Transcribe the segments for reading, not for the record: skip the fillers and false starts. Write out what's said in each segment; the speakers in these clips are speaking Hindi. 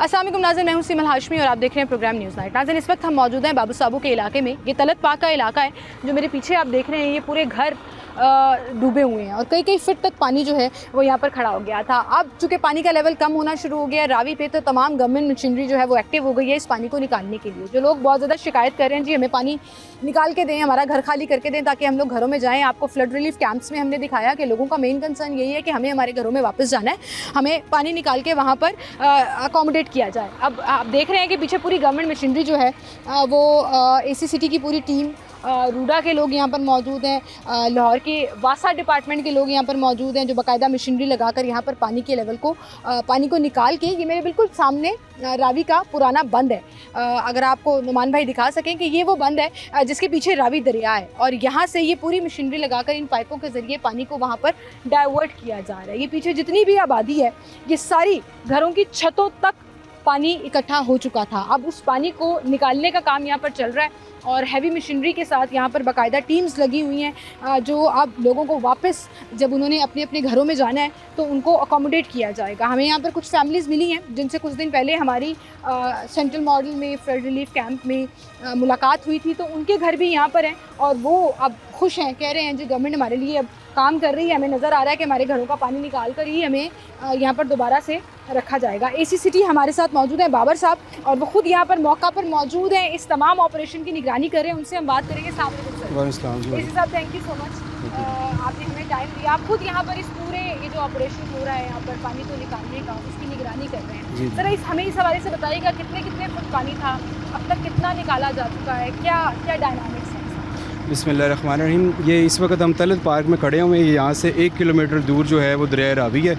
अस्सलाम वालेकुम नाज़रीन, मैं हूं सीमल हाशमी और आप देख रहे हैं प्रोग्राम न्यूज़ नाइट। नाज़रीन, इस वक्त हम मौजूद हैं बाबू साबू के इलाके में। ये तलत पाक का इलाका है जो मेरे पीछे आप देख रहे हैं। ये पूरे घर डूबे हुए हैं और कई कई फीट तक पानी जो है वो यहाँ पर खड़ा हो गया था। अब चूँकि पानी का लेवल कम होना शुरू हो गया है रावी पे, तो तमाम गवर्नमेंट मशीनरी जो है वो एक्टिव हो गई है इस पानी को निकालने के लिए। जो लोग बहुत ज़्यादा शिकायत कर रहे हैं, जी हमें पानी निकाल के दें, हमारा घर खाली करके दें ताकि हम लोग घरों में जाएँ। आपको फ्लड रिलीफ कैंप्स में हमने दिखाया कि लोगों का मेन कंसर्न यही है कि हमें हमारे घरों में वापस जाना है, हमें पानी निकाल के वहाँ पर अकोमोडेट किया जाए। अब आप देख रहे हैं कि पीछे पूरी गवर्नमेंट मशीनरी जो है वो AC सिटी की पूरी टीम, रूडा के लोग यहाँ पर मौजूद हैं, लाहौर के वासा डिपार्टमेंट के लोग यहाँ पर मौजूद हैं जो बाकायदा मशीनरी लगाकर यहाँ पर पानी के लेवल को पानी को निकाल के, ये मेरे बिल्कुल सामने रावी का पुराना बंद है। अगर आपको नुमान भाई दिखा सकें कि ये वो बंद है जिसके पीछे रावी दरिया है और यहाँ से ये पूरी मशीनरी लगाकर इन पाइपों के ज़रिए पानी को वहाँ पर डाइवर्ट किया जा रहा है। ये पीछे जितनी भी आबादी है ये सारी घरों की छतों तक पानी इकट्ठा हो चुका था। अब उस पानी को निकालने का काम यहाँ पर चल रहा है और हैवी मशीनरी के साथ यहाँ पर बाकायदा टीम्स लगी हुई हैं जो अब लोगों को वापस जब उन्होंने अपने अपने घरों में जाना है तो उनको अकोमोडेट किया जाएगा। हमें यहाँ पर कुछ फैमिलीज़ मिली हैं जिनसे कुछ दिन पहले हमारी सेंट्रल मॉडल में फ्लड रिलीफ कैंप में मुलाकात हुई थी, तो उनके घर भी यहाँ पर हैं और वो अब खुश हैं, कह रहे हैं जी गवर्नमेंट हमारे लिए अब काम कर रही है, हमें नज़र आ रहा है कि हमारे घरों का पानी निकाल कर ही हमें यहाँ पर दोबारा से रखा जाएगा। AC सिटी हमारे साथ मौजूद हैं बाबर साहब और वो खुद यहाँ पर मौका पर मौजूद हैं, इस तमाम ऑपरेशन की निगरानी कर रहे हैं। उनसे हम बात करेंगे। AC साहब थैंक यू सो मच, आपने हमें टाइम दिया। आप खुद यहाँ पर इस पूरे ये जो ऑपरेशन हो रहा है यहाँ पर पानी को निकालने का, उसकी निगरानी कर रहे हैं। सर हमें इस हवाले से बताइएगा कितने फुट पानी था, अब तक कितना निकाला जा चुका है, क्या क्या डायनामिक्स है? बिस्मिल्लाहिर्रहमानिर्रहीम। ये इस वक्त हम तलत पार्क में खड़े हुए हैं। यहाँ से 1 किलोमीटर दूर जो है वो दरिया रावी है।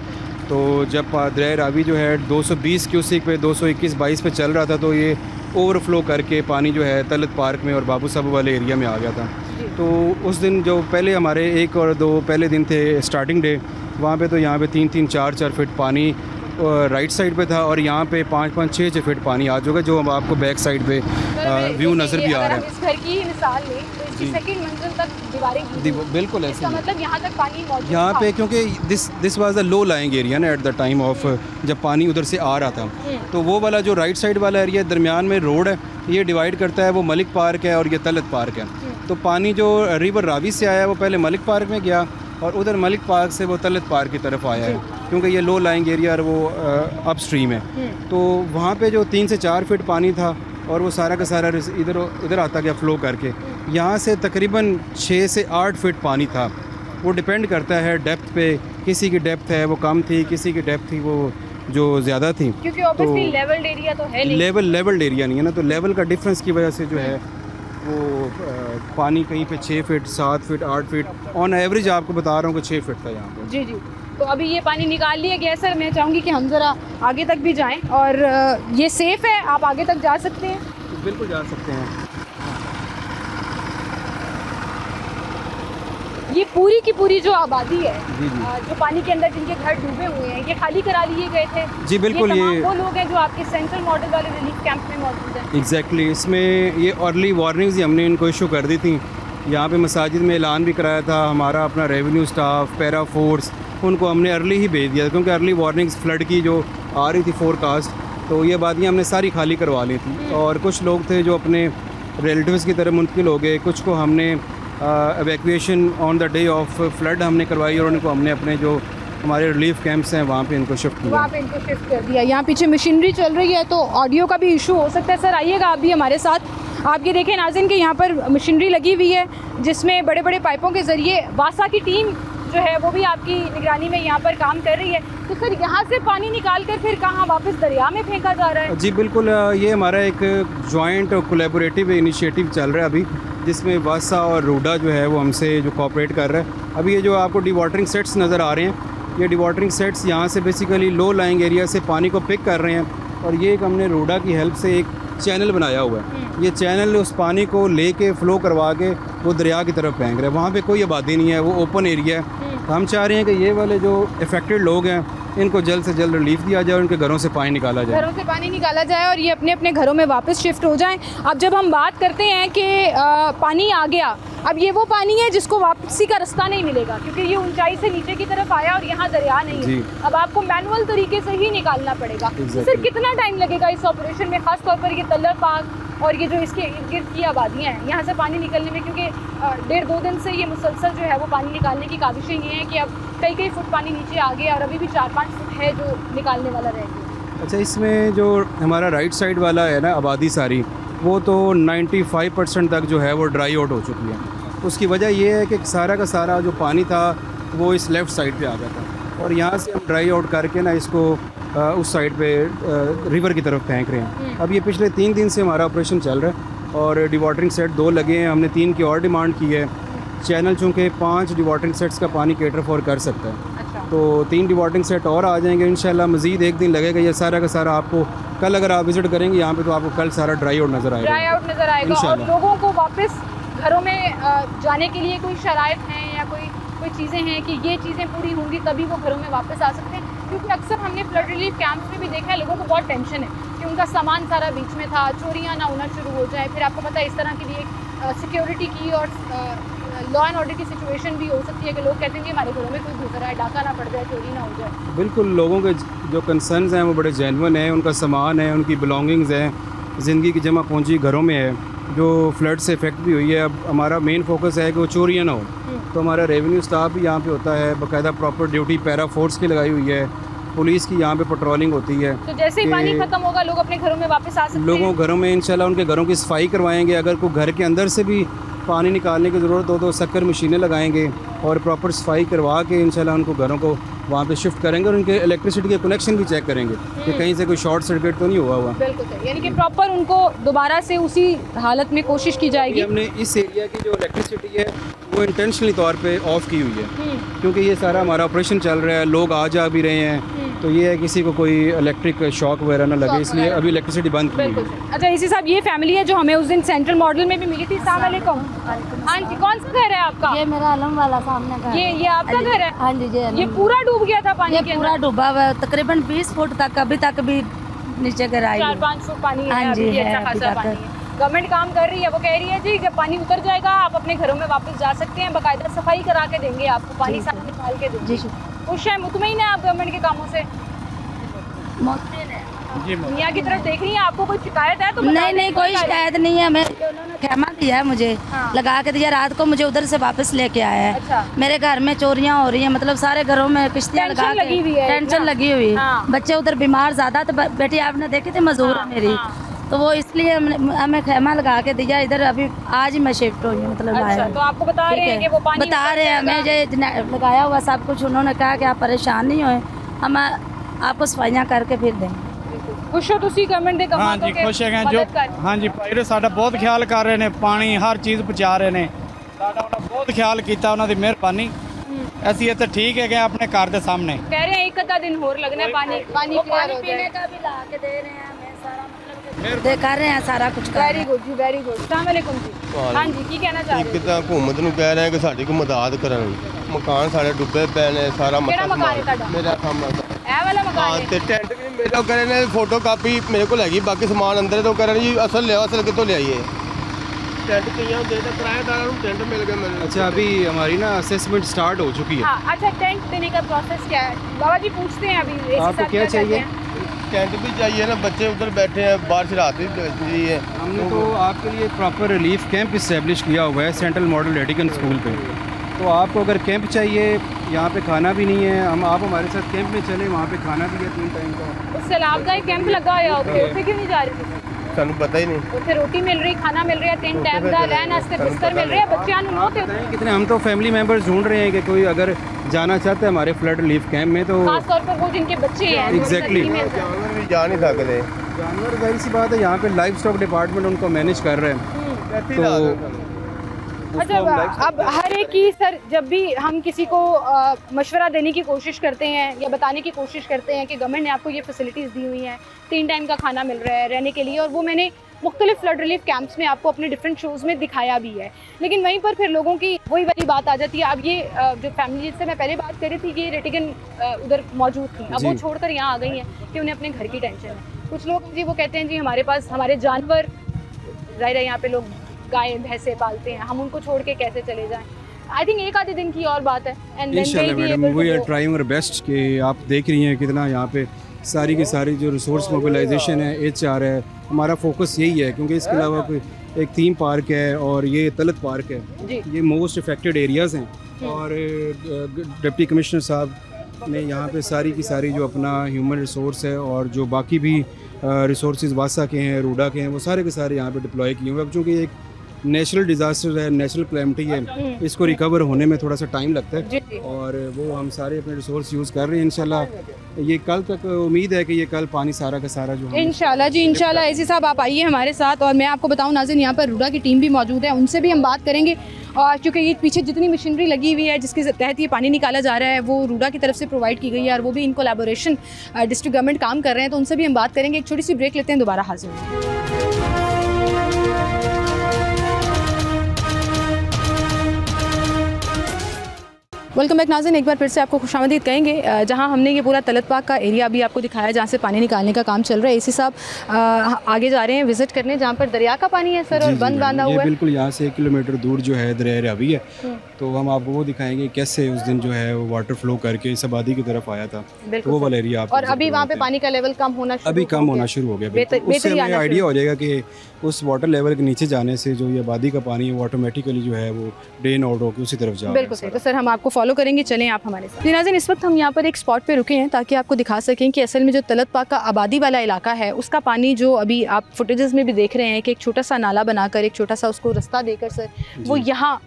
तो जब दरिया रावी जो है 220 क्यूसिक पे 221-22 पे चल रहा था तो ये ओवरफ्लो करके पानी जो है तलत पार्क में और बाबू साहब वाले एरिया में आ गया था। तो उस दिन जो पहले हमारे 1 और 2 पहले दिन थे स्टार्टिंग डे, वहाँ पे तो यहाँ पे 3-3, 4-4 फीट पानी राइट साइड पे था और यहाँ पे 5-5, 6-6 फीट पानी आ चुका, जो आपको बैक साइड पे व्यू नज़र भी आ रहा है। इस घर की मिसाल लें तो इसकी सेकंड मंजिल तक दीवारें बिल्कुल ऐसे, मतलब यहाँ तक पानी मौजूद यहाँ पे, क्योंकि this was the low lying area ना एट द टाइम ऑफ जब पानी उधर से आ रहा था। तो वो वाला जो राइट साइड वाला एरिया दरमियान में रोड है, ये डिवाइड करता है, वो मलिक पार्क है और ये तलत पार्क है। तो पानी जो रिवर रावी से आया वो पहले मलिक पार्क में गया और उधर मलिक पार्क से वो तलत पार्क की तरफ आया है, क्योंकि ये लो लाइंग एरिया और वो अप स्ट्रीम है। तो वहाँ पे जो 3 से 4 फीट पानी था और वो सारा का सारा इधर आता गया फ्लो करके। यहाँ से तकरीबन 6 से 8 फीट पानी था। वो डिपेंड करता है डेप्थ पे, किसी की डेप्थ है वो कम थी, किसी की डेप्थ थी वो जो ज़्यादा थी, क्योंकि ऑब्वियसली लेवल्ड एरिया तो है नहीं, लेवल्ड एरिया नहीं है ना। तो लेवल का डिफरेंस की वजह से जो है वो पानी कहीं पे 6 feet, 7 feet, 8 feet, on average आपको बता रहा हूँ कि 6 फीट था यहाँ पे। जी जी। तो अभी ये पानी निकाल लिया गया। सर मैं चाहूँगी कि हम ज़रा आगे तक भी जाएं और ये सेफ़ है, आप आगे तक जा सकते हैं? तो बिल्कुल जा सकते हैं। ये पूरी की पूरी जो आबादी है जी। जो पानी के अंदर जिनके घर डूबे हुए हैं, ये खाली करा लिए गए थे? जी बिल्कुल। ये वो लोग हैं जो आपके सेंट्रल मॉडल वाले रिलीफ कैंप में मौजूद हैं? एग्जैक्टली। इसमें ये अर्ली वार्निंग्स हमने इनको इशू कर दी थी। यहाँ पे मसाजिद में ऐलान भी कराया था, हमारा अपना रेवेन्यू स्टाफ, पैरा फोर्स, उनको हमने अर्ली ही भेज दिया क्योंकि अर्ली वार्निंग्स फ्लड की जो आ रही थी फोरकास्ट, तो ये आबादियाँ हमने सारी खाली करवा ली थी। और कुछ लोग थे जो अपने रिलेटिव्स की तरफ मुंतकिल हो गए, कुछ को हमने evacuation on the day of flood हमने करवाई और उनको हमने अपने जो हमारे रिलीफ कैंप्स हैं वहाँ पे इनको शिफ्ट किया, वहाँ पे इनको शिफ्ट कर दिया। यहाँ पीछे मशीनरी चल रही है तो ऑडियो का भी इशू हो सकता है। सर आइएगा आप भी हमारे साथ। आप ये देखें नाज़रीन कि यहाँ पर मशीनरी लगी हुई है जिसमें बड़े बड़े पाइपों के ज़रिए वासा की टीम जो है वो भी आपकी निगरानी में यहाँ पर काम कर रही है। तो सर यहाँ से पानी निकाल कर फिर कहाँ वापस दरिया में फेंका जा रहा है? जी बिल्कुल। ये हमारा एक जॉइंट और कोलैबोरेटिव इनिशिएटिव चल रहा है अभी, जिसमें वासा और रूडा जो है वो हमसे जो कोऑपरेट कर रहा है। अभी ये जो आपको डिवाटरिंग सेट्स नज़र आ रहे हैं, ये डिवाटरिंग सेट्स यहाँ से बेसिकली लो लाइंग एरिया से पानी को पिक कर रहे हैं और ये एक हमने रूडा की हेल्प से एक चैनल बनाया हुआ है। ये चैनल उस पानी को लेके फ़्लो करवा के वो दरिया की तरफ फेंक रहे हैं। वहाँ पे कोई आबादी नहीं है, वो ओपन एरिया है। हम चाह रहे हैं कि ये वाले जो इफ़ेक्टेड लोग हैं इनको जल्द से जल्द रिलीफ दिया जाए, उनके घरों से पानी निकाला जाए, घरों से पानी निकाला जाए और ये अपने अपने घरों में वापस शिफ्ट हो जाएं। अब जब हम बात करते हैं कि पानी आ गया अब ये वो पानी है जिसको वापसी का रास्ता नहीं मिलेगा, क्योंकि ये ऊंचाई से नीचे की तरफ आया और यहाँ दरिया नहीं है। अब आपको मैनुअल तरीके से ही निकालना पड़ेगा। तो सर कितना टाइम लगेगा इस ऑपरेशन में, खास तौर पर ये तल्लर पार्क और ये जो इसके इर्द गिर्द की आबादियाँ हैं यहाँ से पानी निकलने में? क्योंकि 1.5-2 दिन से ये मुसलसल जो है वो पानी निकालने की काविशें ये हैं कि अब कई फुट पानी नीचे आ गया और अभी भी 4-5 फुट है जो निकालने वाला रह गया। अच्छा, इसमें जो हमारा राइट साइड वाला है ना आबादी सारी, वो तो 95% तक जो है वो ड्राई आउट हो चुकी है। उसकी वजह ये है कि सारा का सारा जो पानी था वो इस लेफ़्ट साइड पे आ गया था और यहाँ से हम ड्राई आउट करके ना इसको उस साइड पे रिवर की तरफ फेंक रहे हैं। अब ये पिछले 3 दिन से हमारा ऑपरेशन चल रहा है और डिवाटरिंग सेट 2 लगे हैं। हमने 3 की और डिमांड की है। चैनल चूँकि 5 डिवाटरिंग सेट्स का पानी कैटर फॉर कर सकता है। अच्छा। तो 3 डिवाटरिंग सेट और आ जाएंगे इंशाल्लाह। मज़ीद 1 दिन लगेगा। ये सारा का सारा आपको कल अगर आप विज़िट करेंगे यहाँ पे तो आपको कल सारा ड्राई आउट नज़र आएगा। और लोगों को वापस घरों में जाने के लिए कोई शराइत हैं या कोई चीज़ें हैं कि ये चीज़ें पूरी होंगी तभी वो घरों में वापस आ सकते हैं? क्योंकि अक्सर हमने फ्लड रिलीफ कैंप्स में भी देखा है लोगों को बहुत टेंशन है कि उनका सामान सारा बीच में था, चोरियाँ ना होना शुरू हो जाए। फिर आपको पता है इस तरह की भी एक सिक्योरिटी की और लॉ एंड ऑर्डर की सिचुएशन भी हो सकती है कि लोग कहते हैं कि हमारे घरों में कोई घुस रहा है, डाका ना पड़ जाए, चोरी ना हो जाए। बिल्कुल, लोगों के जो कंसर्न्स हैं वो बड़े जेन्युइन हैं। उनका सामान है, उनकी बिलोंगिंग्स हैं, ज़िंदगी की जमा पूंजी घरों में है जो फ्लड से इफेक्ट भी हुई है। अब हमारा मेन फोकस है कि वो चोरियाँ ना हो, तो हमारा रेवेन्यू स्टाफ भी यहाँ पे होता है, बाकायदा प्रॉपर ड्यूटी पैरा फोर्स की लगाई हुई है, पुलिस की यहाँ पे पेट्रोलिंग होती है। तो जैसे ही पानी खत्म होगा लोग अपने घरों में वापस आ सकते हैं? लोगों घरों में इंशाल्लाह उनके घरों की सफाई करवाएंगे। अगर कोई घर के अंदर से भी पानी निकालने की ज़रूरत हो तो शक्कर मशीनें लगाएंगे और प्रॉपर सफाई करवा के इंशाल्लाह उनको घरों को वहाँ पे शिफ्ट करेंगे और उनके इलेक्ट्रिसिटी के कनेक्शन भी चेक करेंगे कि कहीं से कोई शॉर्ट सर्किट तो नहीं हुआ। बिल्कुल सही, यानी कि प्रॉपर उनको दोबारा से उसी हालत में कोशिश की जाएगी। हमने इस एरिया की जो इलेक्ट्रिसिटी है वो इंटेंशनली तौर पे ऑफ की हुई है क्योंकि ये सारा हमारा ऑपरेशन चल रहा है, लोग आ जा भी रहे हैं, तो ये है किसी को कोई इलेक्ट्रिक शॉक वगैरह ना लगे, इसलिए अभी इलेक्ट्रिसिटी बंद की है। अच्छा, इसी साहब ये फैमिली है जो हमें उस दिन सेंट्रल मॉडल में भी मिली थी। अस्सलाम वालेकुम। हाँ जी, कौन सा घर है आपका? ये मेरा आलम वाला सामने का। ये आपका घर है? हाँ जी। ये पूरा डूब गया था पानी के अंदर? पूरा डूबा हुआ, तकरीबन 20 फुट तक अभी तक भी नीचे गिरा 4-5 फुट पानी है। हाँ जी, अच्छा खासा पानी है। गवर्नमेंट काम कर रही है, वो कह रही है जी कि पानी उतर जाएगा आप अपने घरों में वापस जा सकते हैं, बाकायदा सफाई करा के देंगे आपको, पानी साफ निकाल के देंगे। खुश है, मुतमईन है आप गवर्नमेंट के कामों से? दुनिया की तरफ देख रही है, आपको कोई शिकायत है? तो नहीं, कोई शिकायत नहीं है। मैं उन्होंने खेमा दिया है मुझे, लगा के दिया, रात को मुझे उधर से वापस लेके आया है। अच्छा। मेरे घर में चोरियां हो रही हैं, मतलब सारे घरों में किश्तियां लगा के टेंशन लगी हुई है। बच्चे उधर बीमार ज्यादा, तो बेटी आपने देखी थी मजदूर है मेरी, तो वो इसलिए हमें खेमा लगा के दिया इधर। अभी आज ही मैं शिफ्ट हुई हूँ, मतलब अच्छा, तो आपको बता रहे हैं कि वो पानी बता रहे हैं हमें जो लगाया हुआ सब कुछ। उन्होंने कहा कि आप परेशान नहीं होए, हम आपको सफाइयाँ करके फिर देंगे। खुश हो तुसी गवर्नमेंट दे कमां तो? हाँ जी, खुश हैं जो। हाँ जी, भाई साडा बहुत ख्याल कर रहे हैं, पानी हर चीज़ पहुँचा रहे हैं, साडा बहुत ख्याल किया, उन्होंने मेहरबानी। ऐसी है तो ठीक है कि अपने घर के सामने कह रहे हैं एक आधा दिन होर लगना है पानी पीने का भी ला के दे रहे हैं हमें, सारा मतलब देखा रहे हैं सारा कुछ। वेरी गुड जी, वेरी गुड। अस्सलाम वालेकुम जी। हाँ जी, की कहना चाह रहे हो? ਇੱਕ ਤਾਂ ਹਕੂਮਤ ਨੂੰ ਕਹਿ ਰਹੇ ਕਿ ਸਾਡੀ ਕੋ ਮਦਦ ਕਰਨ, ਮਕਾਨ ਸਾਡੇ ਡੁੱਬੇ ਪਏ ਨੇ, ਸਾਰਾ ਕਿਹੜਾ ਮਕਾਨ ਹੈ ਤੁਹਾਡਾ? ਮੇਰਾ ਸਾਹਮਣਾ ਇਹ ਵਾਲਾ ਮਕਾਨ ਹਾਂ, ਹੈ? ਤੇ ਟੈਂਟ ਵੀ ਮੇਰੇ ਕੋਲ ਕਰੇ ਨੇ, ਫੋਟੋ ਕਾਪੀ ਮੇਰੇ ਕੋਲ ਹੈਗੀ, ਬਾਕੀ ਸਮਾਨ ਅੰਦਰ ਤੋਂ ਕਰਨ ਜੀ ਅਸਲ ਲਿਆ, ਅਸਲ ਕਿੱਥੋਂ ਲਿਆਈਏ? टेंट कईयां दे दे किराएदारों को टेंट मिल गए मेरे। अच्छा, अभी हमारी ना असेसमेंट स्टार्ट हो चुकी है। हाँ, अच्छा, टेंट देने का प्रोसेस क्या है बाबा जी? पूछते हैं अभी आपको क्या चाहिए? टेंट भी चाहिए ना, बच्चे उधर बैठे हैं, बारिश रात भी है। हमने तो आपके लिए प्रॉपर रिलीफ कैंप इस्टेब्लिश किया हुआ है सेंट्रल मॉडल रेडिकन स्कूल पे। तो आपको अगर कैंप चाहिए, यहाँ पे खाना भी नहीं है, आप हमारे साथ कैंप में चले, वहाँ पे खाना भी है 3 टाइम का। उस सैलाब का एक कैंप लगा हुआ है, उसे क्यों नहीं जा रहे थे? सानू पता ही नहीं। उसे रोटी मिल रही, खाना मिल रहा है, 3 टाइम का रहने वास्ते बिस्तर मिल रहा है, बच्चों नु नो ते कितने। हम तो फैमिली मेंबर्स ढूंढ रहे हैं कि कोई अगर जाना चाहता है हमारे फ्लड रिलीफ कैंप में, तो खास तौर पर वो जिनके बच्चे हैं। Exactly। जानवर भी जा नहीं सकते। जानवर जाहिर सी बात है, यहाँ पे लाइफ स्टॉक डिपार्टमेंट उनको मैनेज कर रहे हैं। तो अच्छा, अब हर एक की सर, जब भी हम किसी को मशवरा देने की कोशिश करते हैं या बताने की कोशिश करते हैं कि गवर्नमेंट ने आपको ये फैसिलिटीज़ दी हुई हैं, 3 टाइम का खाना मिल रहा है रहने के लिए, और वो मैंने मुख्तलिफ फ्लड रिलीफ कैंप्स में आपको अपने डिफरेंट शोज़ में दिखाया भी है, लेकिन वहीं पर फिर लोगों की वही वाली बात आ जाती है। अब ये जो फैमिली जिससे मैं पहले बात कर रही थी कि रेटिगन उधर मौजूद थी, अब वो छोड़कर यहाँ आ गई हैं कि उन्हें अपने घर की टेंशन है। कुछ लोग जी वो कहते हैं जी हमारे पास हमारे जानवर, ज़ाहिर है यहाँ पे लोग गाय भैंसे पालते हैं, हम उनको छोड़ के कैसे चले जाएं? आई थिंक एक आधे दिन की और बात है। एंड इंशाल्लाह madam we are trying our best कि आप देख रही हैं कितना यहाँ पे सारी की सारी जो रिसोर्स मोबिलाइजेशन है, HR है, हमारा फोकस यही है क्योंकि इसके अलावा कोई एक थीम पार्क है और ये तलत पार्क है, ये मोस्ट अफेक्टेड एरियाज़ हैं और डिप्टी कमिश्नर साहब ने यहाँ पे सारी की सारी जो अपना ह्यूमन रिसोर्स है और जो बाकी भी रिसोर्सेज वासा के हैं, रूडा के हैं, वो सारे के सारे यहाँ पे डिप्लॉय किए हुए हैं। अब चूँकि एक नेचुरल डिज़ास्टर है, नेचुरल क्लैमिटी है, इसको रिकवर होने में थोड़ा सा टाइम लगता है और वो हम सारे अपने रिसोर्स यूज़ कर रहे हैं। इंशाल्लाह ये कल तक उम्मीद है कि ये कल पानी सारा का सारा जो इंशाल्लाह जी, इंशाल्लाह। ऐसी साहब आप आइए हमारे साथ और मैं आपको बताऊं नाज़रीन, यहाँ पर रूडा की टीम भी मौजूद है, उनसे भी हम बात करेंगे। और क्योंकि ये पीछे जितनी मशीनरी लगी हुई है जिसके तहत ये पानी निकाला जा रहा है वो रूडा की तरफ से प्रोवाइड की गई है और वो भी इन कोलैबोरेशन डिस्ट्रिक्ट गवर्नमेंट काम कर रहे हैं, तो उनसे भी हम बात करेंगे। एक छोटी सी ब्रेक लेते हैं, दोबारा हाजिर होंगे। वेलकम बैक नाज़रीन, एक बार फिर से आपको खुशामदीद कहेंगे। जहां हमने ये पूरा तलत पाक का एरिया अभी आपको दिखाया जहां से पानी निकालने का काम चल रहा है। एसी साहब आगे जा रहे हैं विजिट करने जहां पर दरिया का पानी है सर और बंद बांधा हुआ है। बिल्कुल यहाँ से 1 किलोमीटर दूर जो है दरिया रावी है, तो हम आपको वो दिखाएंगे कैसे उस दिन जो है वो वाटर फ्लो करके इस आबादी की तरफ आया था, तो वो वाला एरिया। और अभी वहाँ पे पानी का लेवल कम होना शुरू हो गया। उससे हमें आइडिया हो जाएगा कि उस वाटर लेवल के नीचे जाने से जो ये आबादी का पानी है वो ऑटोमेटिकली जो है वो ड्रेन आउट होकर उसी तरफ जा रहा है। बिल्कुल सही। तो सर हम आपको फॉलो करेंगे, चलें आप हमारे साथ। नाज़रीन, इस वक्त हम यहाँ पर एक स्पॉट पे रुके हैं ताकि आपको दिखा सकें कि असल में जो तलत पाक का आबादी वाला इलाका है उसका पानी जो अभी आप फुटेजेस में भी देख रहे हैं कि एक छोटा सा नाला बनाकर, एक छोटा सा उसको रास्ता देकर सर वो यहाँ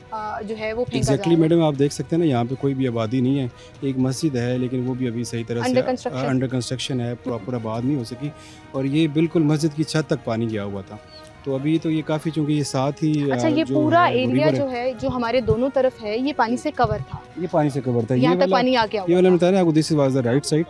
जो है वो फेंका जा रहा है। मैडम आप देख सकते हैं ना, यहाँ पे कोई भी आबादी नहीं है, एक मस्जिद है लेकिन वो भी अभी सही तरह से अंडर कंस्ट्रक्शन है, प्रॉपर आबाद नहीं हो सकी और ये बिल्कुल मस्जिद की छत तक पानी गया हुआ था। तो अभी तो ये काफ़ी, चूँकि ये साथ ही अच्छा ये पूरा एरिया जो है जो हमारे दोनों तरफ है ये पानी से कवर था, ये पानी से कवर था, यहाँ तक पानी आ गया। ये वाला बताया आपको, this was the right side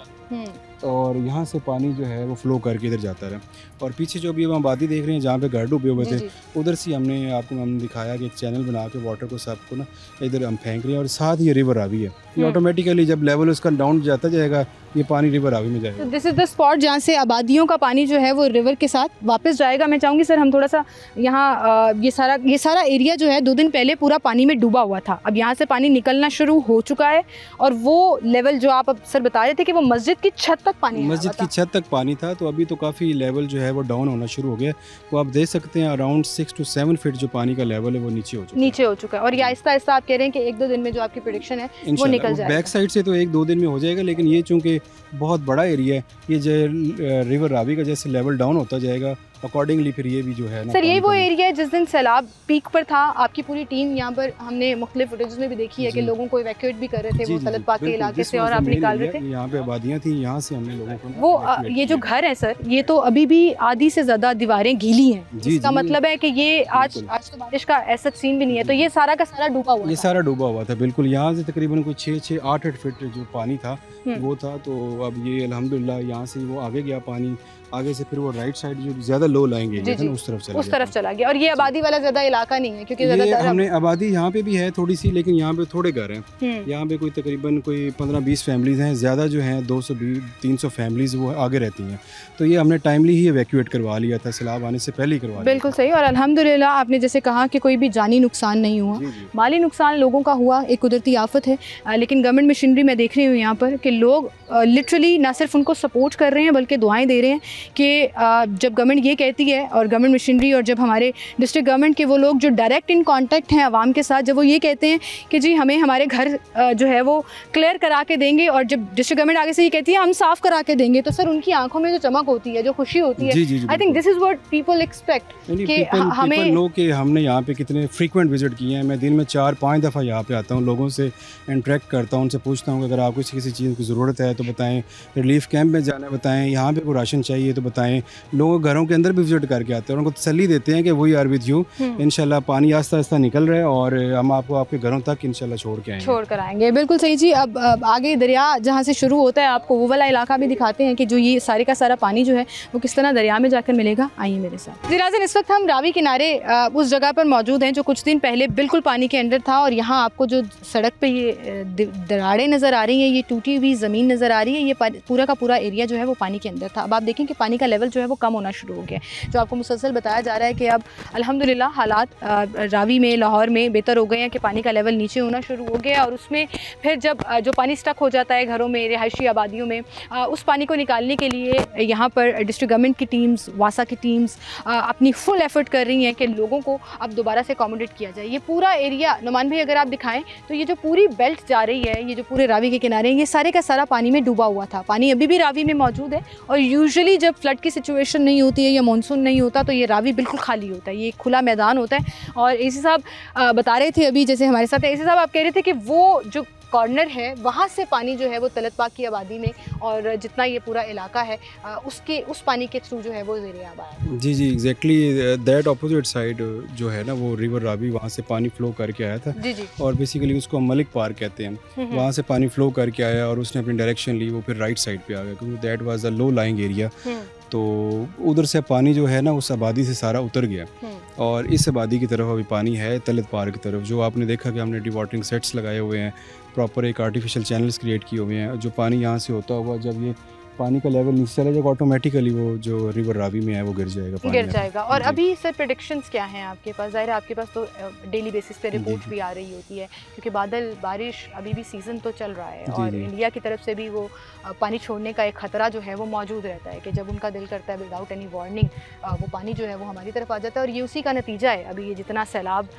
और यहाँ से पानी जो है वो फ्लो करके इधर जाता रहा। और पीछे जो भी हम आबादी देख रहे हैं जहाँ पे घर डूबे हुए थे, उधर से हमने दिखाया कि एक चैनल बना के वाटर को सबको ना इधर हम फेंक रहे हैं और साथ ही रिवर रावी है, ये ऑटोमेटिकली जब लेवल उसका डाउन जाता जाएगा ये पानी रिवर रावी में जाएगा। दिस इज़ द स्पॉट जहाँ से आबादियों का पानी जो है वो रिवर के साथ वापस जाएगा। मैं चाहूँगी सर हम थोड़ा सा यहाँ ये सारा एरिया जो है 2 दिन पहले पूरा पानी में डूबा हुआ था, अब यहाँ से पानी निकलना शुरू हो चुका है और वो लेवल जो आप अब सर बता रहे थे कि वो मस्जिद की छत तक पानी, मस्जिद की छत तक पानी था, तो अभी तो काफ़ी लेवल जो है वो डाउन होना शुरू हो गया। तो आप देख सकते हैं अराउंड 6 to 7 फीट जो पानी का लेवल है वो नीचे हो चुका है और ये आहिस्ता आहिस्ता आप कह रहे हैं कि 1-2 दिन में जो आपकी प्रेडिक्शन है वो निकल जाएगा। बैक साइड से तो 1-2 दिन में हो जाएगा, लेकिन ये चूँकि बहुत बड़ा एरिया है, ये जो रिवर रावी का जैसे लेवल डाउन होता जाएगा अकॉर्डिंगली फिर ये भी जो है ना। सर ये वो एरिया है जिस दिन सैलाब पीक पर था, आपकी पूरी टीम यहाँ पर हमने मुख्तलिफ फुटेज में भी देखी है कि लोगों को इवैक्यूएट भी कर रहे थे वो तलत पाक के इलाके से और आप निकाल रहे थे। यहाँ पे आबादियाँ थी, यहाँ से हमने लोगों को वो ये जो घर है सर ये तो अभी भी आधी से ज़्यादा दीवारें गीली हैं, जिसका मतलब है कि ये आज तो बारिश का ऐसा सीन भी नहीं है, तो ये सारा का सारा डूबा हुआ, ये सारा डूबा हुआ था बिल्कुल। यहाँ से तकरीबन कोई 6-8 फीट जो पानी था वो था, तो अब ये अल्हम्दुलिल्लाह यहाँ से वो आगे गया पानी, आगे से फिर वो राइट साइड जो ज़्यादा लो लाएंगे उस तरफ चला गया। और ये आबादी वाला ज़्यादा इलाका नहीं है क्योंकि ज़्यादातर हमने आबादी यहाँ पे भी है थोड़ी सी, लेकिन यहाँ पे थोड़े घर हैं, यहाँ पे कोई तकरीबन कोई 15-20 फैमिलीज़ हैं, ज़्यादा जो हैं 200-300 फैमिलीज़ वो आगे रहती हैं, तो ये हमने टाइमली ही इवैक्यूएट करवा लिया था, सैलाब आने से पहले ही करवा लिया। बिल्कुल सही। और अल्हम्दुलिल्लाह आपने जैसे कहा कि कोई भी जानी नुकसान नहीं हुआ, माली नुकसान लोगों का हुआ, एक कुदरती आफत है, लेकिन गवर्नमेंट मशीनरी मैं देख रही हूँ यहाँ पर कि लोग लिटरली ना सिर्फ उनको सपोर्ट कर रहे हैं बल्कि दुआएं दे रहे हैं कि जब गवर्नमेंट ये कहती है और गवर्नमेंट मशीनरी और जब हमारे डिस्ट्रिक्ट गवर्नमेंट के वो लोग जो डायरेक्ट इन कांटेक्ट हैं आवाम के साथ, जब वो ये कहते हैं कि जी हमें हमारे घर जो है वो क्लियर करा के देंगे, और जब डिस्ट्रिक्ट गवर्नमेंट आगे से ये कहती है हम साफ़ करा के देंगे, तो सर उनकी आंखों में जो चमक होती है, जो खुशी होती है, I think this is what people expect कि हमें लोग कि हमने यहाँ पे कितने फ्रीक्वेंट विजिट किए हैं। मैं दिन में 4-5 दफ़ा यहाँ पे आता हूँ, लोगों से इंटरेक्ट करता हूँ, उनसे पूछता हूँ कि अगर आपको किसी चीज़ की ज़रूरत है तो बताएं, रिलीफ कैंप में जाना बताएं, यहाँ पे कोई राशन चाहिए तो बताएं। लोग घरों के अंदर भी विजिट करके आते हैं और उनको तसल्ली देते हैं कि वी आर विद यू, इंशाल्लाह पानी आस्ता आस्ता निकल रहा है और हम आपको आपके घरों तक इंशाल्लाह छोड़ कर आएंगे। बिल्कुल सही जी। अब आगे दरिया जहाँ से शुरू होता है आपको वो वाला इलाका भी दिखाते हैं कि जो ये सारे का सारा पानी जो है वो किस तरह दरिया में जाकर मिलेगा। आइए मेरे साथ। जी नाज़रीन, इस वक्त हम रावी किनारे उस जगह पर मौजूद हैं जो कुछ दिन पहले बिल्कुल पानी के अंदर था, और यहाँ आपको जो सड़क पर ये दरारें नज़र आ रही हैं, ये टूटी हुई ज़मीन नज़र आ रही है, ये पूरा का पूरा एरिया जो है वो पानी के अंदर था। अब आप देखें कि पानी का लेवल जो है वो कम होना शुरू हो गया है। जो आपको मुसलसल बताया जा रहा है कि अब अल्हम्दुलिल्लाह हालात रावी में, लाहौर में बेहतर हो गए हैं कि पानी का लेवल नीचे होना शुरू हो गया, और उसमें फिर जब जो पानी स्टक हो जाता है घरों में, रिहायशी आबादियों में, उस पानी को निकालने के लिए यहाँ पर डिस्ट्रिक्ट गवर्नमेंट की टीम्स, वासा की टीम्स अपनी फुल एफर्ट कर रही हैं कि लोगों को अब दोबारा से अकोमोडेट किया जाए। ये पूरा एरिया, नुमान भाई अगर आप दिखाएं तो ये जो पूरी बेल्ट जा रही है, ये जो पूरे रावी के किनारे हैं, ये सारे का सारा पानी में डूबा हुआ था। पानी अभी भी रावी में मौजूद है, और यूजुअली जब फ्लड की सिचुएशन नहीं होती है या मानसून नहीं होता तो ये रावी बिल्कुल खाली होता है, ये खुला मैदान होता है। और एसी साहब बता रहे थे अभी, जैसे हमारे साथ एसी साहब आप कह रहे थे कि वो जो कॉर्नर है वहाँ से पानी जो है वो तलत पाक की आबादी में, और जितना ये पूरा इलाका है उसके उस पानी के थ्रू जो है वो ज़ेर-ए-आब आया। जी जी एग्जैक्टली दैट अपोजिट साइड जो है ना, वो रिवर रावी वहाँ से पानी फ्लो करके आया था। जी जी। और बेसिकली उसको मलिक पार कहते हैं। वहाँ से पानी फ्लो करके आया और उसने अपनी डायरेक्शन ली, वो फिर राइट साइड पे आ गया, क्योंकि that was a low lying area. तो उधर से पानी जो है ना उस आबादी से सारा उतर गया, और इस आबादी की तरफ अभी पानी है तलत पार की तरफ। जो आपने देखा कि हमने डिवाटरिंग सेट्स लगाए हुए हैं, प्रॉपर एक आर्टिफिशियल चैनल्स क्रिएट किए हुए हैं। जो पानी यहाँ से होता हुआ जब ये पानी का लेवल नीचे चला जाएगा, ऑटोमेटिकली वो जो रिवर रावी में है वो गिर जाएगा। और अभी सर प्रेडिक्शंस क्या हैं आपके पास? ज़ाहिर है आपके पास तो डेली बेसिस पे रिपोर्ट भी आ रही होती है, क्योंकि बादल बारिश अभी भी सीज़न तो चल रहा है, और इंडिया की तरफ से भी वो पानी छोड़ने का एक ख़तरा जो है वो मौजूद रहता है कि जब उनका दिल करता है विदाउट एनी वार्निंग वो पानी जो है वो हमारी तरफ आ जाता है। और ये उसी का नतीजा है, अभी ये जितना सैलाब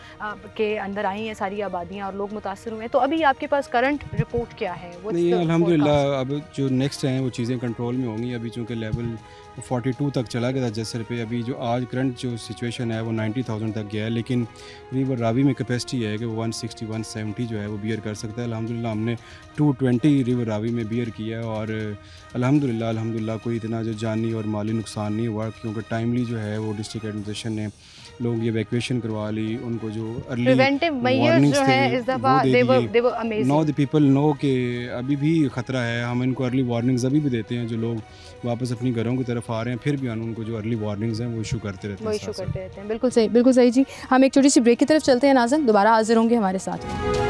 के अंदर आई हैं सारी आबादियाँ और लोग मुतासर हुए हैं। तो अभी आपके पास करंट रिपोर्ट क्या है? अल्हम्दुलिल्लाह अब जो नेक्स्ट हैं वो चीज़ें कंट्रोल में होंगी। अभी चूँकि लेवल 42 तक चला गया था जसर पे, अभी जो आज करंट जो सिचुएशन है वो 90,000 तक गया है, लेकिन रिवर रावी में कैपेसिटी है कि वो 160-170 जो है वो बियर कर सकता है। अल्हम्दुलिल्लाह हमने 220 रिवर रावी में बियर किया है, और अल्हम्दुलिल्लाह कोई इतना जो जानी और माली नुकसान नहीं हुआ, क्योंकि टाइमली जो है वो डिस्ट्रिक्ट एडमिनिस्ट्रेशन ने लोग ये वैक्यूएशन करवा ली। उनको जो अर्ली वार्निंग्स थे, नाउ द पीपल नो कि अभी भी ख़तरा है। हम इनको अर्ली वार्निंग्स अभी भी देते हैं, जो लोग वापस अपनी घरों की तरफ आ रहे हैं, फिर भी हम उनको जो अर्ली वार्निंग्स हैं वो इशू करते रहते हैं। बिल्कुल सही जी। हम एक छोटी सी ब्रेक की तरफ चलते हैं नाज़रीन, दोबारा हाजिर होंगे हमारे साथ।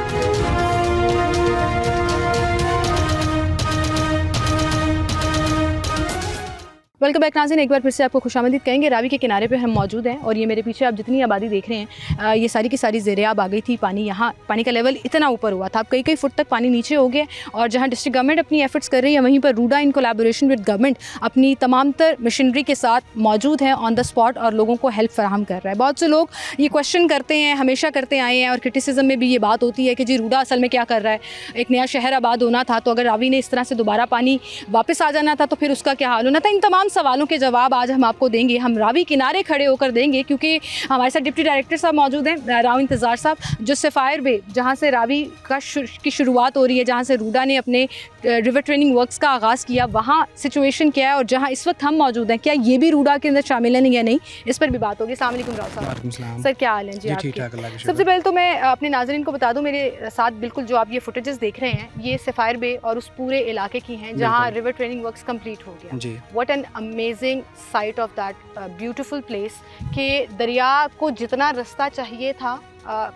वेलकम बैक नाज़रीन, एक बार फिर से आपको खुशामदीद कहेंगे। रावी के किनारे पे हम मौजूद हैं, और ये मेरे पीछे आप जितनी आबादी देख रहे हैं ये सारी की सारी ज़ेर-ए-आब आ गई थी। पानी यहाँ पानी का लेवल इतना ऊपर हुआ था, अब कई फुट तक पानी नीचे हो गया, और जहाँ डिस्ट्रिक्ट गवर्नमेंट अपनी एफर्ट्स कर रही है, वहीं पर RUDA in collaboration with government अपनी तमाम तर मशीनरी के साथ मौजूद है ऑन द स्पॉट, और लोगों को हेल्प फराहम कर रहा है। बहुत से लोग ये क्वेश्चन करते हैं, हमेशा करते आए हैं, और क्रिटिसिज्म में भी ये बात होती है कि जी रूडा असल में क्या कर रहा है, एक नया शहर आबाद होना था, तो अगर रावी ने इस तरह से दोबारा पानी वापस आ जाना था तो फिर उसका क्या हाल होना था। इन तमाम सवालों के जवाब आज हम आपको देंगे, हम रावी किनारे खड़े होकर देंगे, क्योंकि हमारे साथ डिप्टी डायरेक्टर साहब मौजूद हैं, राव इंतज़ार साहब, जो सफ़ायर बे जहाँ से रावी की शुरुआत हो रही है, जहाँ से रूडा ने अपने रिवर ट्रेनिंग वर्क्स का आगाज़ किया, वहाँ सिचुएशन क्या है, और जहाँ इस वक्त हम मौजूद हैं क्या ये भी रूडा के अंदर शामिल है या नहीं, इस पर भी बात होगी। अस्सलाम वालेकुम राव साहब। सर क्या हाल है जी आपके? सबसे पहले तो मैं अपने नाज़रीन को बता दूँ, मेरे साथ बिल्कुल जो आप ये फुटेजेस देख रहे हैं ये सफ़ायर बे और उस पूरे इलाके की हैं जहाँ रिवर ट्रेनिंग वर्क्स कंप्लीट हो गया। What an amazing site of that beautiful place, कि दरिया को जितना रास्ता चाहिए था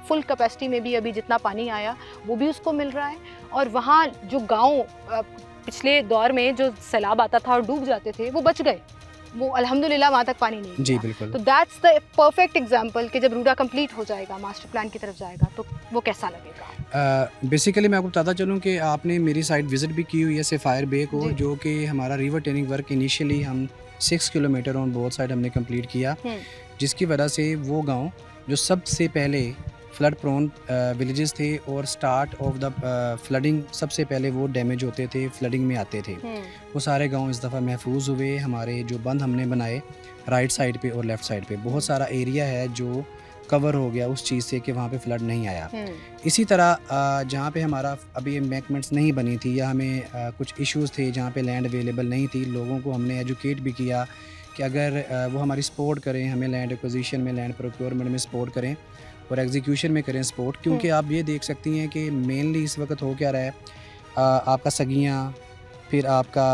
फुल कैपेसिटी में भी अभी जितना पानी आया वो भी उसको मिल रहा है, और वहाँ जो गांव पिछले दौर में जो सैलाब आता था और डूब जाते थे वो बच गए, वो अल्हम्दुलिल्लाह वहाँ तक पानी नहीं जी बिल्कुल। तो दैट्स द परफेक्ट एग्जांपल कि जब रूडा कंप्लीट हो जाएगा, मास्टर प्लान की तरफ जाएगा, तो वो कैसा लगेगा। बेसिकली मैं आपको बताता चलूँ कि आपने मेरी साइट विज़िट भी की हुई है सफ़ायर बे को, जो कि हमारा रिवर ट्रेनिंग वर्क इनिशियली हम 6 किलोमीटर ऑन बोथ साइड हमने कंप्लीट किया, जिसकी वजह से वो गांव जो सबसे पहले फ्लड प्रोन विलेजेस थे और स्टार्ट ऑफ द फ्लडिंग सबसे पहले वो डैमेज होते थे, फ्लडिंग में आते थे, वो सारे गांव इस दफ़ा महफूज हुए। हमारे जो बंद हमने बनाए राइट साइड पे और लेफ़्ट साइड पे, बहुत सारा एरिया है जो कवर हो गया उस चीज़ से कि वहाँ पे फ्लड नहीं आया। इसी तरह जहाँ पे हमारा अभी एम्बैंकमेंट्स नहीं बनी थी या हमें कुछ इश्यूज़ थे जहाँ पे लैंड अवेलेबल नहीं थी, लोगों को हमने एजुकेट भी किया कि अगर वो हमारी सपोर्ट करें, हमें लैंड एक्विजिशन में, लैंड प्रोक्योरमेंट में सपोर्ट करें और एग्जीक्यूशन में करें सपोर्ट, क्योंकि आप ये देख सकती हैं कि मेनली इस वक्त हो क्या रहा है, आपका सगियाँ, फिर आपका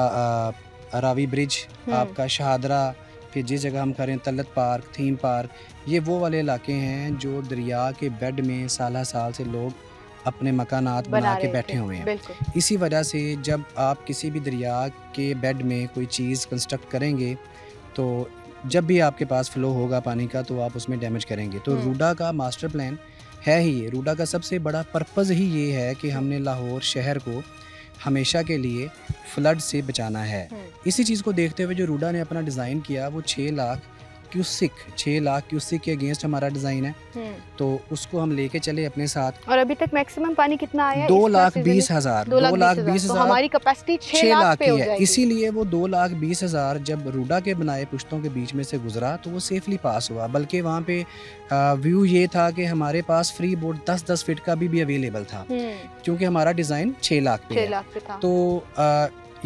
रावी ब्रिज, आपका शहादरा, फिर जिस जगह हम करें तलत पार्क, थीम पार्क, ये वो वाले इलाके हैं जो दरिया के बेड में साल से लोग अपने मकानात बना के बैठे हुए हैं। इसी वजह से जब आप किसी भी दरिया के बेड में कोई चीज़ कंस्ट्रक्ट करेंगे तो जब भी आपके पास फ़्लो होगा पानी का तो आप उसमें डैमेज करेंगे। तो रूडा का मास्टर प्लान है ही ये, रूडा का सबसे बड़ा पर्पज़ ही ये है कि हमने लाहौर शहर को हमेशा के लिए फ्लड से बचाना है। इसी चीज़ को देखते हुए जो रूडा ने अपना डिज़ाइन किया वो 6 लाख क्यूसिक के अगेंस्ट हमारा डिज़ाइन है, तो उसको हम लेके चले अपने साथ। और अभी तक मैक्सिमम पानी कितना आया है? 2,20,000 तो हमारी कैपेसिटी 6 लाख की है। इसीलिए वो 2,20,000 जब रूडा के बनाए पुश्तों के बीच में से गुजरा तो वो सेफली पास हुआ। बल्कि वहाँ पे व्यू ये था कि हमारे पास फ्री बोट 10-10 फीट का भी अवेलेबल था, क्योंकि हमारा डिज़ाइन 6 लाख पे है। तो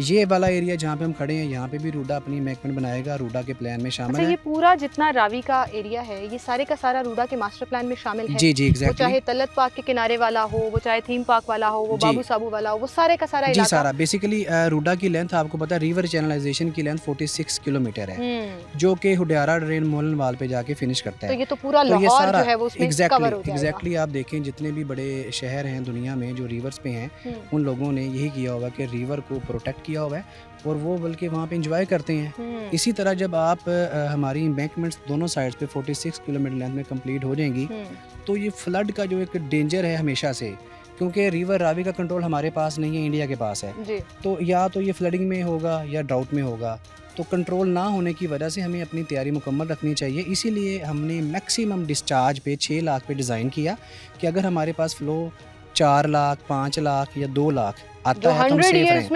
ये वाला एरिया जहाँ पे हम खड़े हैं यहाँ पे भी रूडा अपनी इमेंकमेंट बनाएगा, रूडा के प्लान में शामिल है। ये पूरा जितना रावी का एरिया है ये सारे का सारा रूडा के मास्टर प्लान में शामिल है। जी एग्जैक्टली। वो चाहे तलत पार्क के किनारे वाला हो, वो चाहे थीम पार्क वाला हो, वो बाबू साबू वाला हो, वो सारे का सारा जी सारा। बेसिकली रूडा की लेंथ आपको पता है, रिवर चैनलाइजेशन की लेंथ 46 किलोमीटर है, जो कि हुडियारा ड्रेन मोलन वाल पे जाके फिनिश करता है। तो ये तो पूरा लाहौर जो है वो उसमें कवर हो जाएगा। एग्जैक्टली। आप देखें जितने भी बड़े शहर हैं दुनिया में जो रिवर्स पे हैं उन लोगों ने यही किया होगा कि रिवर को प्रोटेक्ट किया हुआ है और वो बल्कि वहाँ पे एंजॉय करते हैं। इसी तरह जब आप हमारी एम्बैंकमेंट्स दोनों साइड्स पे 46 किलोमीटर लेंथ में कंप्लीट हो जाएंगी तो ये फ्लड का जो एक डेंजर है हमेशा से, क्योंकि रिवर रावी का कंट्रोल हमारे पास नहीं है, इंडिया के पास है, तो या तो ये फ्लडिंग में होगा या ड्राउट में होगा। तो कंट्रोल ना होने की वजह से हमें अपनी तैयारी मुकम्मल रखनी चाहिए। इसीलिए हमने मैक्सिमम डिस्चार्ज पे 6 लाख पे डिज़ाइन किया कि अगर हमारे पास फ़्लो 4 लाख, 5 लाख या 2 लाख आता है तो हम सेफ रहें।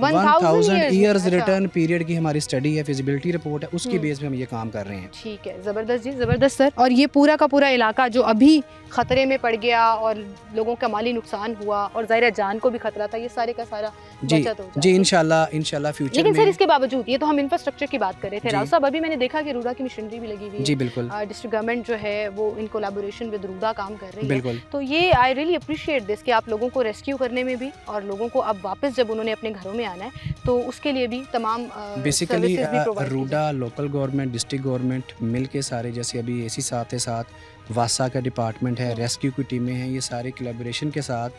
1000 ईयर्स रिटर्न पीरियड की हमारी स्टडी है, फिजिबिलिटी रिपोर्ट है, उसकी बेस पे हम ये काम कर रहे हैं। ठीक है, ज़बरदस्त जी, ज़बरदस्त सर। और ये पूरा का पूरा इलाका जो अभी खतरे में पड़ गया और लोगों का माली नुकसान हुआ और ज़ाहिर जान को भी खतरा था, ये सारे का सारा बचत हो जाएगा जी इंशाल्लाह फ्यूचर में। लेकिन सर इसके बावजूद, ये तो हम इंफ्रास्ट्रक्चर की बात कर रहे थे राव साहब, अभी मैंने देखा कि रूडा की मशीनरी भी लगी हुई है। जी बिल्कुल। डिस्ट्रिक्ट गवर्नमेंट जो है वो इन कोलैबोरेशन विद रूडा काम कर रही है। बिल्कुल। तो ये आई रियली अप्रिशिएट दिस कि आप लोगों को रेस्क्यू करने में भी और लोगों को अब वापस जब उन्होंने अपने घरों में आना है तो उसके लिए भी तमाम basically RUDA, local government, district government मिल के सारे, जैसे अभी एसी साथ वासा का डिपार्टमेंट है, रेस्क्यू की टीमें हैं, ये सारे कोलैबोरेशन के साथ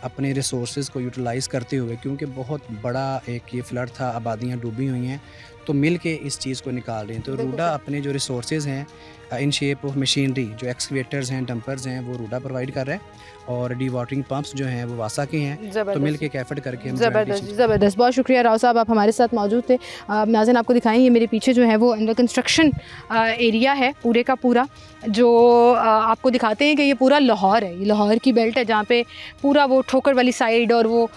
अपने रिसोर्सेज को यूटिलाइज़ करते हुए, क्योंकि बहुत बड़ा एक ये फ्लड था, आबादियाँ डूबी हुई हैं, तो मिल के इस चीज़ को निकाल रहे हैं। तो रूडा अपने जो रिसोर्सेज हैं इन शेप ऑफ मशीनरी, जो एक्सकेवेटर्स हैं, डंपर्स हैं, वो रूडा प्रोवाइड कर रहा है और डी वाटरिंग पंप्स जो हैं वो वासा के हैं। तो मिल के एफर्ट करके हम ज़बरदस्त। बहुत शुक्रिया राव साहब, आप हमारे साथ मौजूद थे। नाज़रीन आपको दिखाएंगे मेरे पीछे जो है वो अंडर कंस्ट्रक्शन एरिया है पूरे का पूरा, जो आपको दिखाते हैं कि ये पूरा लाहौर है, ये लाहौर की बेल्ट है जहाँ पे पूरा वो ठोकर वाली साइड और वो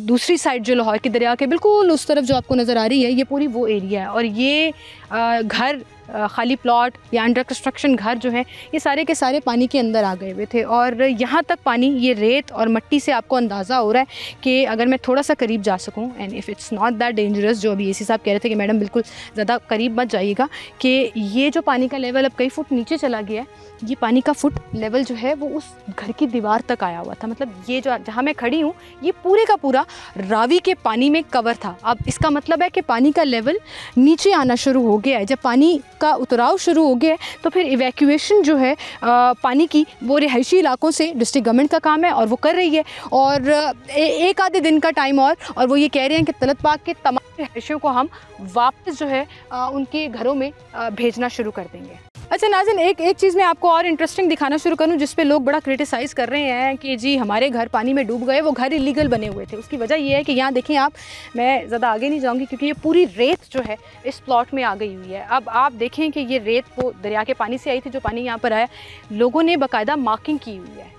दूसरी साइड जो लाहौर के दरिया के बिल्कुल उस तरफ जो आपको नज़र आ रही है, ये पूरी वो एरिया है। और ये घर, खाली प्लॉट या अंडर कंस्ट्रक्शन घर जो है ये सारे के सारे पानी के अंदर आ गए हुए थे और यहाँ तक पानी, ये रेत और मिट्टी से आपको अंदाज़ा हो रहा है कि अगर मैं थोड़ा सा करीब जा सकूँ and if it's not that dangerous, जो अभी एसी साहब कह रहे थे कि मैडम बिल्कुल ज़्यादा करीब मत जाइएगा, कि ये जो पानी का लेवल अब कई फुट नीचे चला गया है, ये पानी का फुट लेवल जो है वो उस घर की दीवार तक आया हुआ था। मतलब ये जो जहाँ मैं खड़ी हूँ ये पूरे का पूरा रावी के पानी में कवर था। अब इसका मतलब है कि पानी का लेवल नीचे आना शुरू हो गया है। जब पानी का उतराव शुरू हो गया है तो फिर इवैक्यूएशन जो है पानी की, वो रिहायशी इलाकों से डिस्ट्रिक्ट गवर्नमेंट का काम है और वो कर रही है। और एक आधे दिन का टाइम और वो ये कह रहे हैं कि तलत पाक के तमाम रिहायशियों को हम वापस जो है उनके घरों में भेजना शुरू कर देंगे। अच्छा नाज़रीन, एक चीज़ मैं आपको और इंटरेस्टिंग दिखाना शुरू करूं जिस पे लोग बड़ा क्रिटिसाइज़ कर रहे हैं कि जी हमारे घर पानी में डूब गए, वो घर इलीगल बने हुए थे। उसकी वजह ये है कि यहाँ देखें आप, मैं ज़्यादा आगे नहीं जाऊँगी क्योंकि ये पूरी रेत जो है इस प्लॉट में आ गई हुई है। अब आप देखें कि ये रेत वो दरिया के पानी से आई थी, जो पानी यहाँ पर आया, लोगों ने बाकायदा मार्किंग की हुई है।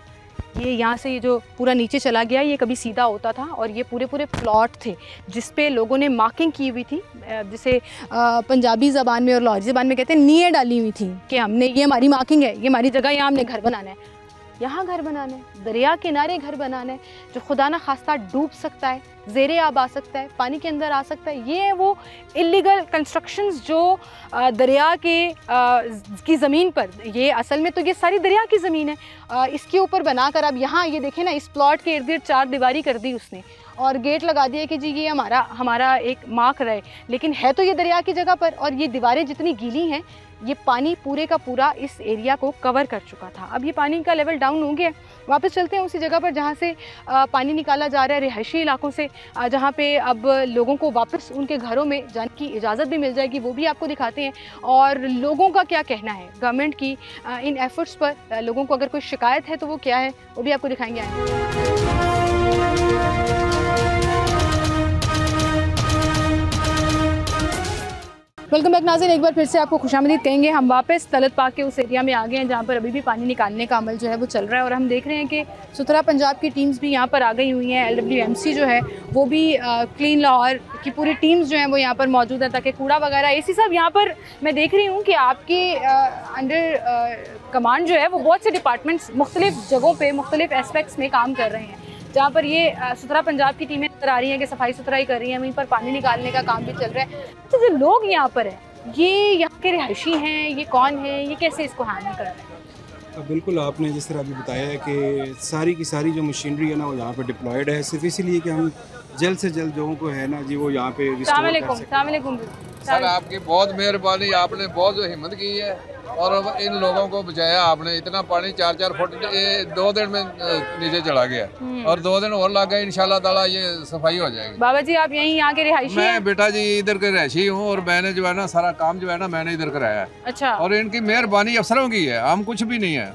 ये यहाँ से ये जो पूरा नीचे चला गया, ये कभी सीधा होता था और ये पूरे प्लॉट थे जिस पे लोगों ने मार्किंग की हुई थी, जिसे पंजाबी ज़बान में और लाहौरी ज़बान में कहते हैं, नीयें डाली हुई थी कि हमने, ये हमारी मार्किंग है, ये हमारी जगह, यहाँ हमने घर बनाना है, यहाँ घर बनाना है, दरिया किनारे घर बनाना है, जो खुदा ना खास्ता डूब सकता है, ज़ेरे आब आ सकता है, पानी के अंदर आ सकता है। ये वो इलीगल कंस्ट्रक्शंस जो दरिया के की ज़मीन पर, ये असल में तो ये सारी दरिया की ज़मीन है, इसके ऊपर बनाकर अब यहाँ ये देखें ना, इस प्लॉट के इर्द गिर्द 4 दीवारी कर दी उसने और गेट लगा दिया कि जी ये हमारा एक मार्क रहे, लेकिन है तो ये दरिया की जगह पर, और ये दीवारें जितनी गीली हैं ये पानी पूरे का पूरा इस एरिया को कवर कर चुका था। अब ये पानी का लेवल डाउन हो गया। वापस चलते हैं उसी जगह पर जहाँ से पानी निकाला जा रहा है, रिहायशी इलाकों से, जहाँ पे अब लोगों को वापस उनके घरों में जाने की इजाज़त भी मिल जाएगी, वो भी आपको दिखाते हैं। और लोगों का क्या कहना है गवर्नमेंट की इन एफर्ट्स पर, लोगों को अगर कोई शिकायत है तो वो क्या है, वो भी आपको दिखाएंगे। वेलकम बैक नाज़रीन, एक बार फिर से आपको खुशामदीद कहेंगे। हम वापस तलत पाक के उस एरिया में आ गए हैं जहाँ पर अभी भी पानी निकालने का अमल जो है वो चल रहा है, और हम देख रहे हैं कि सुथरा पंजाब की टीम्स भी यहाँ पर आ गई हुई हैं। LWMC जो है वो भी, क्लीन लाहौर की पूरी टीम्स जो हैं वो यहाँ पर मौजूद है, ताकि कूड़ा वगैरह एसी साहब यहाँ पर मैं देख रही हूँ कि आपके अंडर कमांड जो है वो बहुत से डिपार्टमेंट्स मुख्तलिफ जगहों पर मुख्तलिफ एस्पेक्ट्स में काम कर रहे हैं। जहाँ पर ये सुथरा पंजाब की टीमें नजर आ रही हैं कि सफाई सुथराई कर रही हैं, वहीं पर पानी निकालने का काम भी चल रहा है। तो जो लोग यहाँ पर हैं ये यहाँ के रिहायशी हैं, ये कौन है, ये कैसे इसको हैंडल कर रहे हैं? बिल्कुल, आपने जिस तरह अभी बताया है कि सारी की सारी जो मशीनरी है ना वो यहाँ पर डिप्लॉयड है, सिर्फ इसीलिए कि हम जल्द से जल्द लोगों को है ना जी वो यहाँ पे सर आपकी बहुत मेहरबानी, आपने बहुत जो हिम्मत की है और इन लोगों को बचाया आपने। इतना पानी 4-4 फुट 2 दिन में नीचे चला गया और 2 दिन और लग गए, इंशाल्लाह ताला ये सफाई हो जाएगी। बाबा जी आप यहीं यहाँ के रिहायशी हैं? मैं बेटा जी इधर के रहायशी हूँ और मैंने जो है ना सारा काम जो है ना मैंने इधर कराया है। अच्छा। और इनकी मेहरबानी अफसरों की है, हम कुछ भी नहीं है,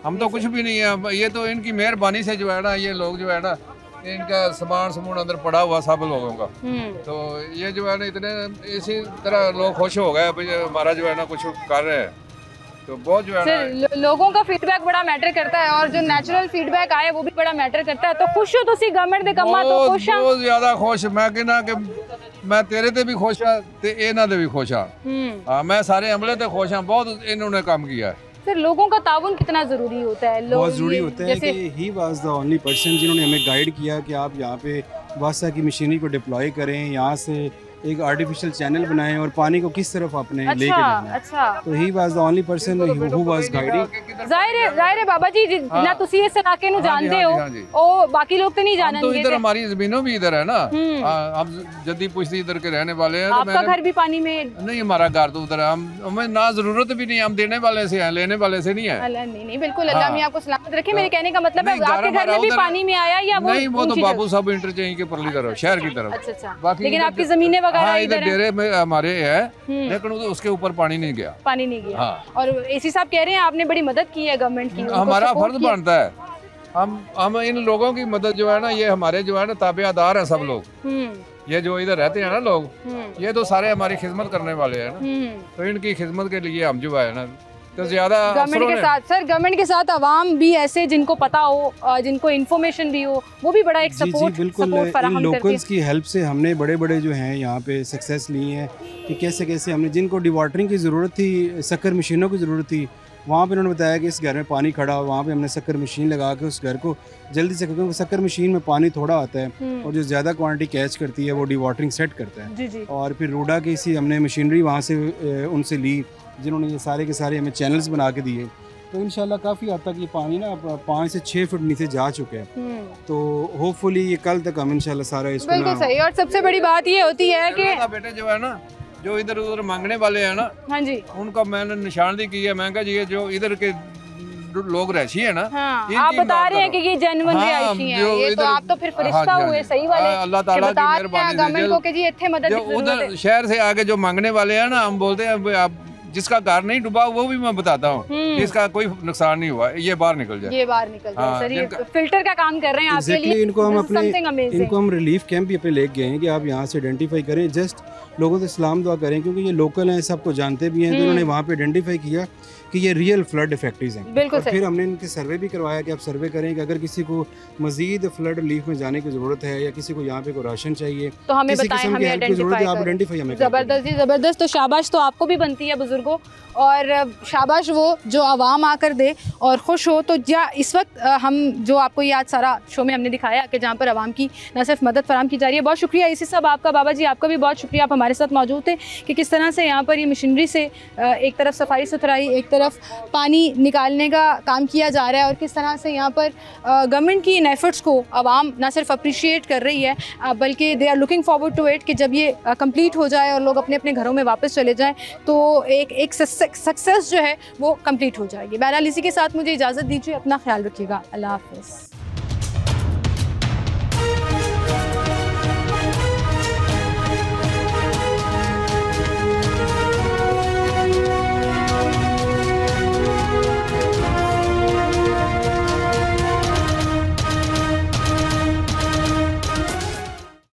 हम तो कुछ भी नहीं है, ये तो इनकी मेहरबानी से जो है ना ये लोग जो है ना इनका सामान अंदर पड़ा हुआ सब लोगों का, तो ये जो है ना इतने इसी तरह लोग खुश हो गए हमारा जो है ना कुछ कर रहे हैं, तो बहुत जो है ना लोगों का फीडबैक बड़ा मैटर करता है, और जो नेचुरल फीडबैक आए वो भी बड़ा मैटर करता है। तो खुश हो तुसी गवर्नमेंट दे कम्मां तो खुश हां? बहुत ज्यादा खुश। मैं कहना कि मैं तेरे ते भी खुश हां ते इन्हां दे भी खुश हां, मैं सारे अमले ते खुश हां, बहुत इन्होंने काम किया है। सर लोगों का ताउन कितना ज़रूरी होता है? बहुत ज़रूरी होता है कि he was the only person जिन्होंने हमें गाइड किया कि आप यहाँ पे वासा की मशीनरी को डिप्लॉय करें, यहाँ से एक आर्टिफिशियल चैनल बनाएं और पानी को किस तरफ आपने लेके जाना है। अच्छा। तो he was the only person who was guiding. जाहिर है बाबा जी जितना तुसी इस इलाके नु जानते हो ओ बाकी लोग तो नहीं जानते। तो इधर हमारी जमीनों भी इधर है ना, हम जद्दी पुश्ती इधर के रहने वाले हैं। आपका घर भी पानी में? नहीं, हमारा घर तो उधर है, हमें ना जरूरत भी नहीं, हम देने वाले से हैं, लेने वाले से नहीं है। नहीं बिल्कुल, अल्लाह मियां आपको सलामत रखे। मेरे कहने का मतलब है आपके घर में भी पानी में आया या नहीं? वो तो बाबू साहब इंटरचेंज के परली तरफ शहर की तरफ। अच्छा, लेकिन आपकी जमीनें वगैरह इधर डेरे में हमारे है, लेकिन उसके ऊपर पानी नहीं गया। पानी नहीं गया। और एसी साहब कह रहे हैं आपने बड़ी मदद की है गवर्नमेंट की, हमारा फर्ज बनता है, हम इन लोगों की मदद जो है ना, ये हमारे जो है ना ताबेदार हैं सब लोग, ये जो इधर रहते हैं ना लोग, ये तो सारे हमारी खिदमत करने वाले हैं ना, तो इनकी खिदमत के लिए हम जो है ना तो ज्यादा गवर्नमेंट के साथ सर गवर्नमेंट के साथ आवाम भी ऐसे जिनको पता हो, जिनको इन्फॉर्मेशन भी हो, वो भी बड़ा एक सपोर्ट इन लोकल्स की हेल्प से हमने बड़े बड़े जो हैं यहाँ पे सक्सेस ली हैं कि कैसे कैसे हमने जिनको डिवाटरिंग की ज़रूरत थी, शक्कर मशीनों की ज़रूरत थी, वहाँ पे उन्होंने बताया कि इस घर में पानी खड़ा हो, वहाँ पे हमने शक्कर मशीन लगा के उस घर को जल्दी से, क्योंकि शक्कर मशीन में पानी थोड़ा आता है और जो ज़्यादा क्वांटिटी कैच करती है वो डिवाटरिंग सेट करता है। जी। और फिर रूडा की इसी हमने मशीनरी वहाँ से उनसे ली, जिन्होंने ये सारे के सारे हमें चैनल्स बना के दिए, तो इंशाल्लाह काफ़ी हद तक ये पानी ना 5 से 6 फुट नीचे जा चुके हैं, तो होपफुली ये कल तक हम इंशाल्लाह सारा इसको बिल्कुल सही। और सबसे बड़ी बात ये होती है कि बेटे जो है ना जो इधर उधर मांगने वाले हैं ना, हाँ जी, उनका मैंने निशानदेही की है, मैं कहा जी जो इधर के लोग रहशी है ना, आप बता रहे हैं कि ये जेन्युइन रिहायशी हैं, ये तो आप तो फिर फरिश्ता हुए सही वाले, अल्लाह ताला की मेहरबानी गवर्नमेंट को कि जी इत्थे मदद की जरूरत है। उधर शहर से आगे जो मांगने वाले हैं ना, हम बोलते हैं आप जिसका घर नहीं डूबा वो भी मैं बताता हूँ, जिसका कोई नुकसान नहीं हुआ, ये बाहर निकल जाए, ये बाहर निकल जाए। सर ये फिल्टर का काम कर रहे हैं आपके लिए। इनको हम रिलीफ कैंप भी अपने लेके गए हैं कि आप यहाँ से आइडेंटिफाई करें, जस्ट लोगों से सलाम दुआ करें, क्योंकि ये लोकल हैं, सबको जानते भी हैं, तो उन्होंने वहाँ पे आइडेंटिफाई किया कि ये रियल फ्लड इफेक्टिव हैं। बिल्कुल और फिर हमने इनके सर्वे भी करवाया कि आप सर्वे करें कि अगर किसी को मजीद फ्लड रिलीफ में जाने की ज़रूरत है या किसी को यहाँ पे कोई राशन चाहिए तो हमें बताएं, हमें आइडेंटिफाई हमें। ज़बरदस्त जी ज़बरदस्त। तो शाबाश तो आपको भी बनती है बुजुर्गों, और शाबाश वो जो आवाम आकर दे और खुश हो। तो या इस वक्त हम जो आपको ये आज सारा शो में हमने दिखाया कि जहाँ पर आवाम की न सिर्फ मदद फराम की जा रही है, बहुत शुक्रिया इसी सब आपका, बाबा जी आपका भी बहुत शुक्रिया, आप हमारे साथ मौजूद थे कि किस तरह से यहाँ पर ये मशीनरी से एक तरफ सफाई सुथराई, एक तरफ तरफ पानी निकालने का काम किया जा रहा है और किस तरह से यहाँ पर गवर्नमेंट की इन एफर्ट्स को आवाम ना सिर्फ अप्रिशिएट कर रही है बल्कि they are looking forward to it कि जब ये कंप्लीट हो जाए और लोग अपने अपने घरों में वापस चले जाएं तो एक सक्सेस जो है वो कंप्लीट हो जाएगी। बहरहाल इसी के साथ मुझे इजाज़त दीजिए, अपना ख्याल रखिएगा, अल्लाह हाफ़िज़।